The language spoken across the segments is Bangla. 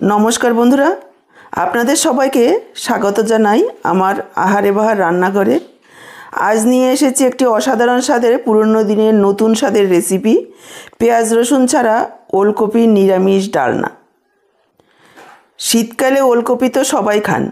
নমস্কার বন্ধুরা, আপনাদের সবাইকে স্বাগত জানাই আমার আহারে বাহার রান্নাঘরে। আজ নিয়ে এসেছি একটি অসাধারণ স্বাদের পুরনো দিনের নতুন স্বাদের রেসিপি, পেঁয়াজ রসুন ছাড়া ওলকপির নিরামিষ ডালনা। শীতকালে ওলকপি তো সবাই খান,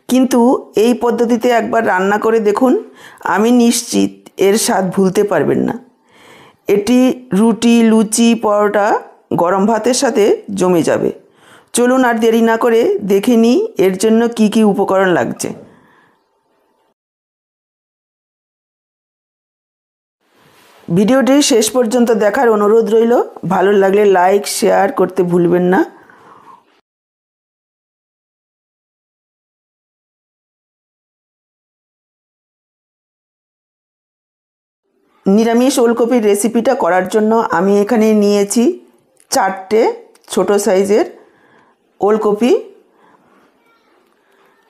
কিন্তু এই পদ্ধতিতে একবার রান্না করে দেখুন, আমি নিশ্চিত এর স্বাদ ভুলতে পারবেন না। এটি রুটি, লুচি, পরোটা, গরম ভাতের সাথে জমে যাবে। চলুন আর দেরি না করে দেখে নিই এর জন্য কি কি উপকরণ লাগছে। ভিডিওটি শেষ পর্যন্ত দেখার অনুরোধ রইল। ভালো লাগলে লাইক শেয়ার করতে ভুলবেন না। নিরামিষ ওলকপির রেসিপিটা করার জন্য আমি এখানে নিয়েছি 4টে ছোট সাইজের ওলকপি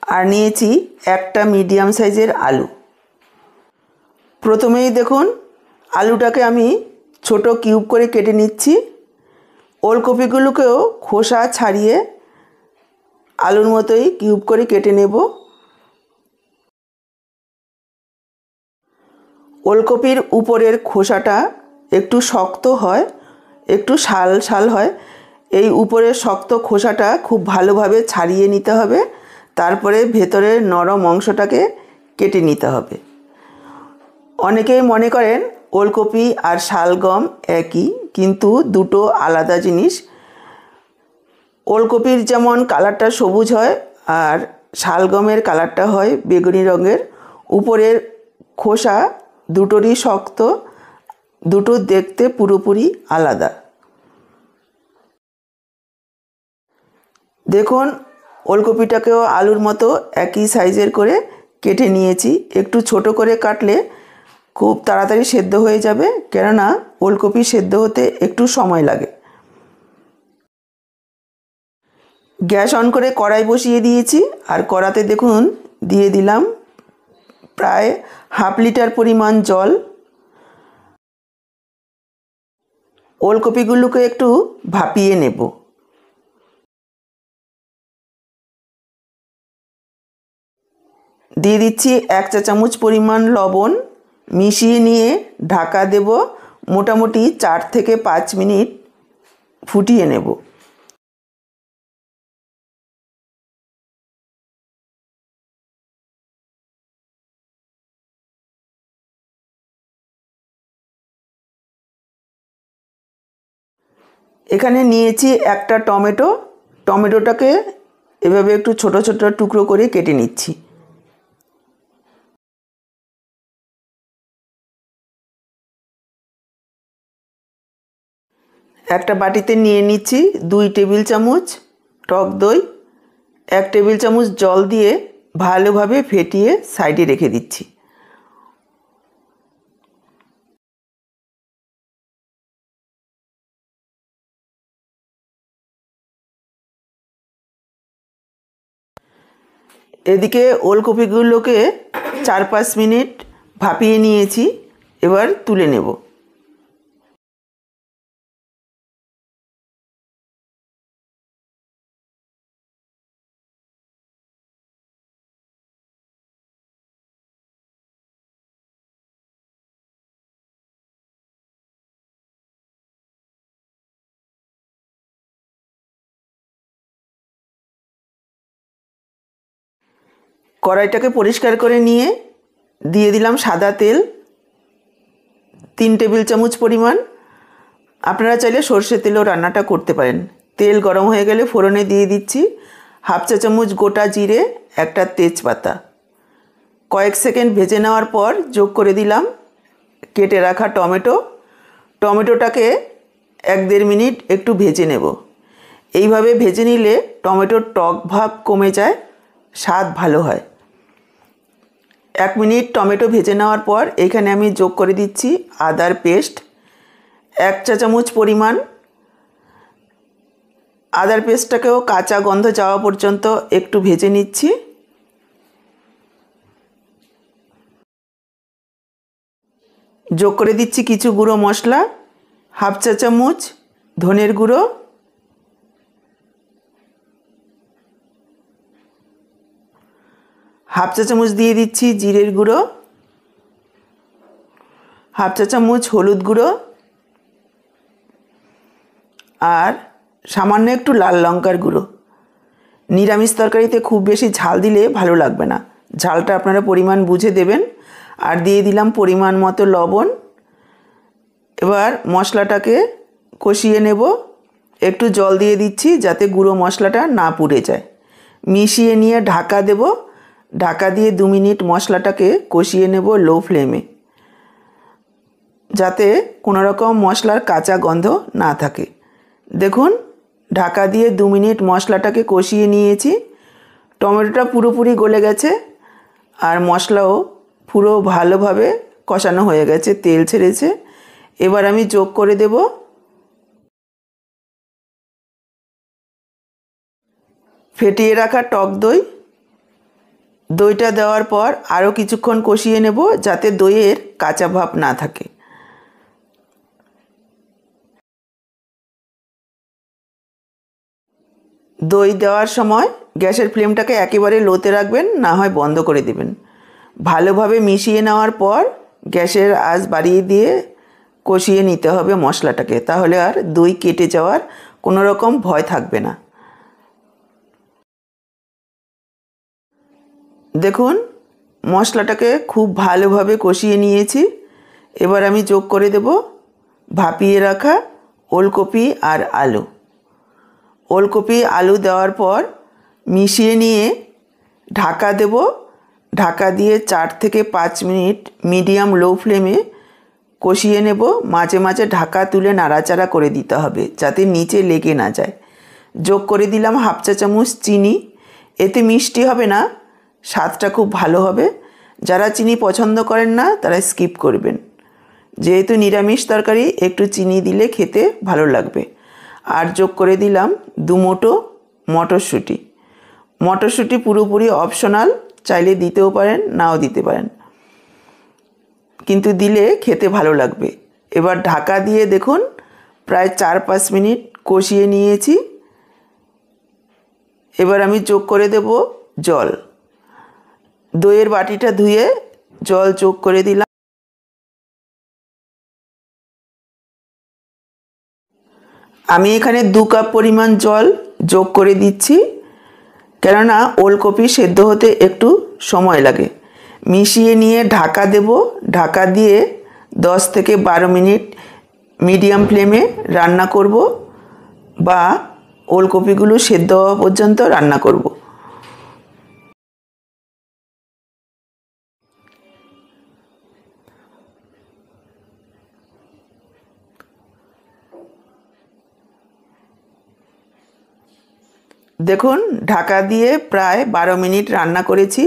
আর নিয়েছি একটা মিডিয়াম সাইজের আলু। প্রথমেই দেখুন, আলুটাকে আমি ছোট কিউব করে কেটে নিচ্ছি। ওলকপিগুলোকেও খোসা ছাড়িয়ে আলুর মতোই কিউব করে কেটে নেব। ওলকপির উপরের খোসাটা একটু শক্ত হয়, একটু শাল শাল হয়। এই উপরের শক্ত খোসাটা খুব ভালোভাবে ছাড়িয়ে নিতে হবে, তারপরে ভেতরের নরম অংশটাকে কেটে নিতে হবে। অনেকেই মনে করেন ওলকপি আর শালগম একই, কিন্তু দুটো আলাদা জিনিস। ওলকপির যেমন কালারটা সবুজ হয় আর শালগমের কালারটা হয় বেগুনি রঙের। উপরের খোসা দুটোরই শক্ত, দুটো দেখতে পুরোপুরি আলাদা। দেখুন, ওলকপিটাকেও আলুর মতো একই সাইজের করে কেটে নিয়েছি। একটু ছোট করে কাটলে খুব তাড়াতাড়ি সেদ্ধ হয়ে যাবে, কেননা ওলকপি সেদ্ধ হতে একটু সময় লাগে। গ্যাস অন করে কড়াই বসিয়ে দিয়েছি, আর কড়াতে দেখুন দিয়ে দিলাম প্রায় হাফ লিটার পরিমাণ জল। ওলকপিগুলোকে একটু ভাপিয়ে নেব। দিয়ে দিচ্ছি 1 চা চামচ পরিমাণ লবণ। মিশিয়ে নিয়ে ঢাকা দেব। মোটামুটি 4 থেকে 5 মিনিট ফুটিয়ে নেব। এখানে নিয়েছি একটা টমেটো। টমেটোটাকে এভাবে একটু ছোট ছোট টুকরো করে কেটে নিচ্ছি। একটা বাটিতে নিয়ে নিচ্ছি 2 টেবিল চামচ টক দই। 1 টেবিল চামচ জল দিয়ে ভালোভাবে ফেটিয়ে সাইডে রেখে দিচ্ছি। এদিকে ওলকপিগুলোকে 4-5 মিনিট ভাপিয়ে নিয়েছি, এবার তুলে নেব। কড়াইটাকে পরিষ্কার করে নিয়ে দিয়ে দিলাম সাদা তেল 3 টেবিল চামচ পরিমাণ। আপনারা চাইলে সর্ষের তেলেও রান্নাটা করতে পারেন। তেল গরম হয়ে গেলে ফোড়নে দিয়ে দিচ্ছি হাফ চা চামচ গোটা জিরে, একটা তেজপাতা। কয়েক সেকেন্ড ভেজে নেওয়ার পর যোগ করে দিলাম কেটে রাখা টমেটো। টমেটোটাকে 1-1.5 মিনিট একটু ভেজে নেব। এইভাবে ভেজে নিলে টমেটোর টক ভাব কমে যায়, স্বাদ ভালো হয়। 1 মিনিট টমেটো ভেজে নেওয়ার পর এখানে আমি যোগ করে দিচ্ছি আদার পেস্ট 1 চা চামচ পরিমাণ। আদার পেস্টটাকেও কাঁচা গন্ধ যাওয়া পর্যন্ত একটু ভেজে নিচ্ছি। যোগ করে দিচ্ছি কিছু গুঁড়ো মশলা, হাফ চা চামচ ধনের গুঁড়ো, হাফ চা চামচ দিয়ে দিচ্ছি জিরের গুঁড়ো, হাফ চা চামচ হলুদ গুঁড়ো আর সামান্য একটু লাল লঙ্কার গুঁড়ো। নিরামিষ তরকারিতে খুব বেশি ঝাল দিলে ভালো লাগবে না, ঝালটা আপনারা পরিমাণ বুঝে দেবেন। আর দিয়ে দিলাম পরিমাণ মতো লবণ। এবার মশলাটাকে কষিয়ে নেব। একটু জল দিয়ে দিচ্ছি যাতে গুঁড়ো মশলাটা না পুড়ে যায়। মিশিয়ে নিয়ে ঢাকা দেব। ঢাকা দিয়ে 2 মিনিট মশলাটাকে কষিয়ে নেব লো ফ্লেমে, যাতে কোনো রকম মশলার কাঁচা গন্ধ না থাকে। দেখুন, ঢাকা দিয়ে 2 মিনিট মশলাটাকে কষিয়ে নিয়েছি। টমেটোটা পুরোপুরি গলে গেছে আর মশলাও পুরো ভালোভাবে কষানো হয়ে গেছে, তেল ছেড়েছে। এবার আমি যোগ করে দেব ফেটিয়ে রাখা টক দই। দইটা দেওয়ার পর আরও কিছুক্ষণ কষিয়ে নেব যাতে দইয়ের কাঁচা ভাব না থাকে। দই দেওয়ার সময় গ্যাসের ফ্লেমটাকে একেবারে লোতে রাখবেন, না হয় বন্ধ করে দেবেন। ভালোভাবে মিশিয়ে নেওয়ার পর গ্যাসের আঁচ বাড়িয়ে দিয়ে কষিয়ে নিতে হবে মশলাটাকে, তাহলে আর দই কেটে যাওয়ার কোনো রকম ভয় থাকবে না। দেখুন, মশলাটাকে খুব ভালোভাবে কষিয়ে নিয়েছি। এবার আমি যোগ করে দেব ভাপিয়ে রাখা ওলকপি আর আলু। ওলকপি আলু দেওয়ার পর মিশিয়ে নিয়ে ঢাকা দেব। ঢাকা দিয়ে 4 থেকে 5 মিনিট মিডিয়াম লো ফ্লেমে কষিয়ে নেব। মাঝে মাঝে ঢাকা তুলে নাড়াচাড়া করে দিতে হবে যাতে নিচে লেগে না যায়। যোগ করে দিলাম হাফ চা চামচ চিনি। এতে মিষ্টি হবে না, স্বাদটা খুব ভালো হবে। যারা চিনি পছন্দ করেন না তারা স্কিপ করবেন, যেহেতু নিরামিষ তরকারি একটু চিনি দিলে খেতে ভালো লাগবে। আর যোগ করে দিলাম 2 মুঠো মটরশুঁটি। মটরশুঁটি পুরোপুরি অপশনাল, চাইলে দিতেও পারেন নাও দিতে পারেন, কিন্তু দিলে খেতে ভালো লাগবে। এবার ঢাকা দিয়ে দেখুন প্রায় 4-5 মিনিট কষিয়ে নিয়েছি। এবার আমি যোগ করে দেব জল। দইয়ের বাটিটা ধুয়ে জল যোগ করে দিলাম। আমি এখানে 2 কাপ পরিমাণ জল যোগ করে দিচ্ছি, কেননা ওলকপি সেদ্ধ হতে একটু সময় লাগে। মিশিয়ে নিয়ে ঢাকা দেব। ঢাকা দিয়ে 10 থেকে 12 মিনিট মিডিয়াম ফ্লেমে রান্না করব, বা ওলকপিগুলো সেদ্ধ হওয়া পর্যন্ত রান্না করব। দেখুন, ঢাকা দিয়ে প্রায় 12 মিনিট রান্না করেছি।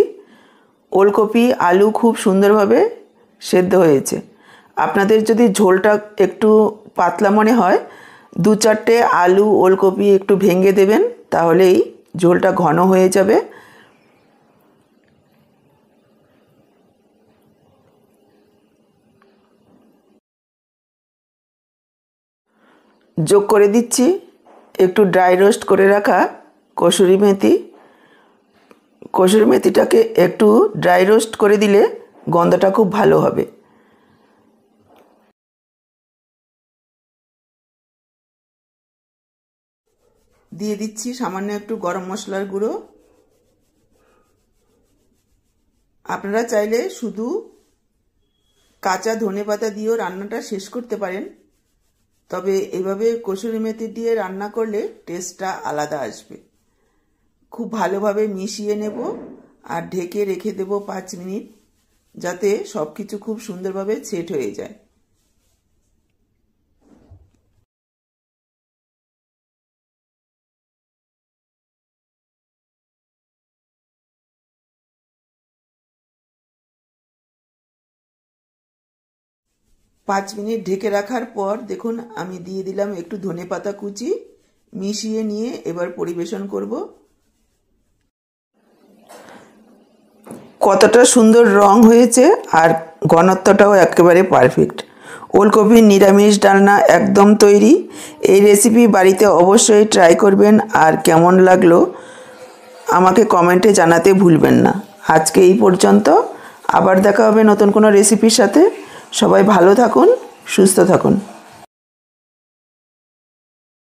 ওলকপি আলু খুব সুন্দরভাবে সেদ্ধ হয়েছে। আপনাদের যদি ঝোলটা একটু পাতলা মনে হয়, 2-4টে আলু ওলকপি একটু ভেঙে দেবেন, তাহলেই ঝোলটা ঘন হয়ে যাবে। যোগ করে দিচ্ছি একটু ড্রাই রোস্ট করে রাখা কসুরি মেথি। কসুরি মেথিটাকে একটু ড্রাই রোস্ট করে দিলে গন্ধটা খুব ভালো হবে। দিয়ে দিচ্ছি সামান্য একটু গরম মশলার গুঁড়ো। আপনারা চাইলে শুধু কাঁচা ধনেপাতা দিয়েও রান্নাটা শেষ করতে পারেন, তবে এভাবে কসুরি মেথি দিয়ে রান্না করলে টেস্টটা আলাদা আসবে। খুব ভালোভাবে মিশিয়ে নেব আর ঢেকে রেখে দেব 5 মিনিট, যাতে সব কিছু খুব সুন্দরভাবে সেট হয়ে যায়। পাঁচ মিনিট ঢেকে রাখার পর দেখুন আমি দিয়ে দিলাম একটু ধনেপাতা কুচি। মিশিয়ে নিয়ে এবার পরিবেশন করব। কতটা সুন্দর রং হয়েছে আর ঘনত্বটাও একেবারে পারফেক্ট। ওলকপির নিরামিষ ডালনা একদম তৈরি। এই রেসিপি বাড়িতে অবশ্যই ট্রাই করবেন, আর কেমন লাগলো আমাকে কমেন্টে জানাতে ভুলবেন না। আজকে এই পর্যন্ত। আবার দেখা হবে নতুন কোনো রেসিপির সাথে। সবাই ভালো থাকুন, সুস্থ থাকুন।